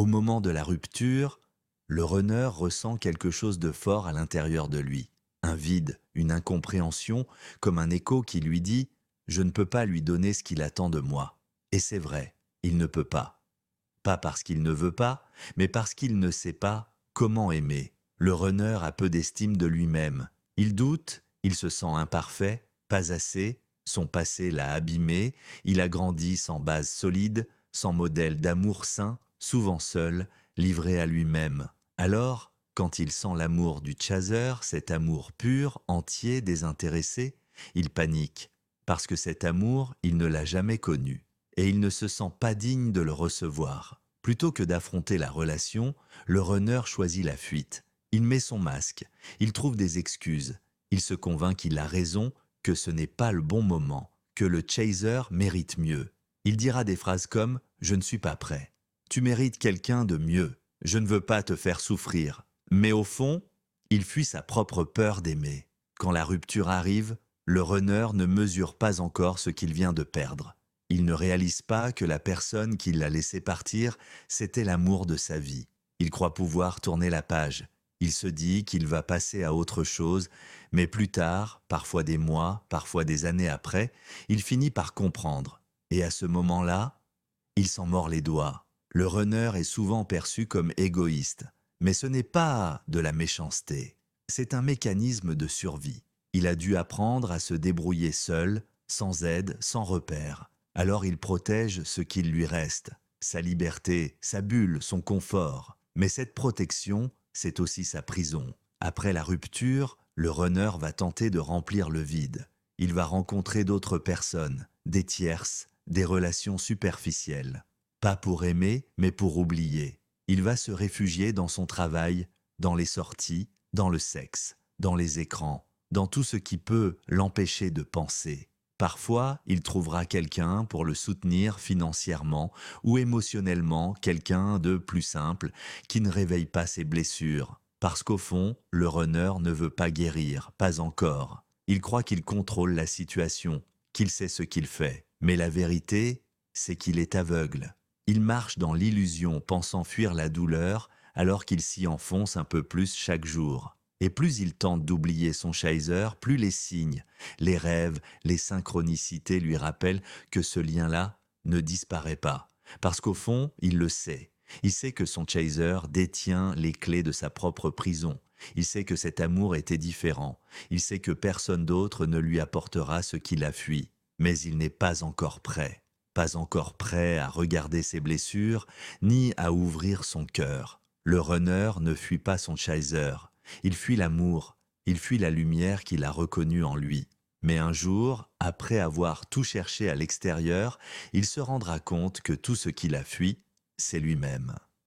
moment de la rupture, le runner ressent quelque chose de fort à l'intérieur de lui. Un vide, une incompréhension, comme un écho qui lui dit « Je ne peux pas lui donner ce qu'il attend de moi ». Et c'est vrai, il ne peut pas. Pas parce qu'il ne veut pas, mais parce qu'il ne sait pas comment aimer. Le runner a peu d'estime de lui-même. Il doute, il se sent imparfait, pas assez, son passé l'a abîmé, il a grandi sans base solide, sans modèle d'amour sain, souvent seul, livré à lui-même. Alors, quand il sent l'amour du chaser, cet amour pur, entier, désintéressé, il panique, parce que cet amour, il ne l'a jamais connu, et il ne se sent pas digne de le recevoir. Plutôt que d'affronter la relation, le runner choisit la fuite. Il met son masque, il trouve des excuses, il se convainc qu'il a raison, que ce n'est pas le bon moment, que le chaser mérite mieux. Il dira des phrases comme « Je ne suis pas prêt »,« Tu mérites quelqu'un de mieux »,« Je ne veux pas te faire souffrir ». Mais au fond, il fuit sa propre peur d'aimer. Quand la rupture arrive, le runner ne mesure pas encore ce qu'il vient de perdre. Il ne réalise pas que la personne qui l'a laissé partir, c'était l'amour de sa vie. Il croit pouvoir tourner la page. Il se dit qu'il va passer à autre chose, mais plus tard, parfois des mois, parfois des années après, il finit par comprendre. Et à ce moment-là, il s'en mord les doigts. Le runner est souvent perçu comme égoïste. Mais ce n'est pas de la méchanceté. C'est un mécanisme de survie. Il a dû apprendre à se débrouiller seul, sans aide, sans repère. Alors il protège ce qu'il lui reste, sa liberté, sa bulle, son confort. Mais cette protection, c'est aussi sa prison. Après la rupture, le runner va tenter de remplir le vide. Il va rencontrer d'autres personnes, des tierces, des relations superficielles. Pas pour aimer, mais pour oublier. Il va se réfugier dans son travail, dans les sorties, dans le sexe, dans les écrans, dans tout ce qui peut l'empêcher de penser. Parfois, il trouvera quelqu'un pour le soutenir financièrement ou émotionnellement, quelqu'un de plus simple, qui ne réveille pas ses blessures. Parce qu'au fond, le runner ne veut pas guérir, pas encore. Il croit qu'il contrôle la situation, qu'il sait ce qu'il fait. Mais la vérité, c'est qu'il est aveugle. Il marche dans l'illusion, pensant fuir la douleur, alors qu'il s'y enfonce un peu plus chaque jour. Et plus il tente d'oublier son chaser, plus les signes, les rêves, les synchronicités lui rappellent que ce lien-là ne disparaît pas. Parce qu'au fond, il le sait. Il sait que son chaser détient les clés de sa propre prison. Il sait que cet amour était différent. Il sait que personne d'autre ne lui apportera ce qu'il a fui. Mais il n'est pas encore prêt. Pas encore prêt à regarder ses blessures, ni à ouvrir son cœur. Le runner ne fuit pas son chaser. Il fuit l'amour, il fuit la lumière qu'il a reconnue en lui. Mais un jour, après avoir tout cherché à l'extérieur, il se rendra compte que tout ce qu'il a fui, c'est lui-même.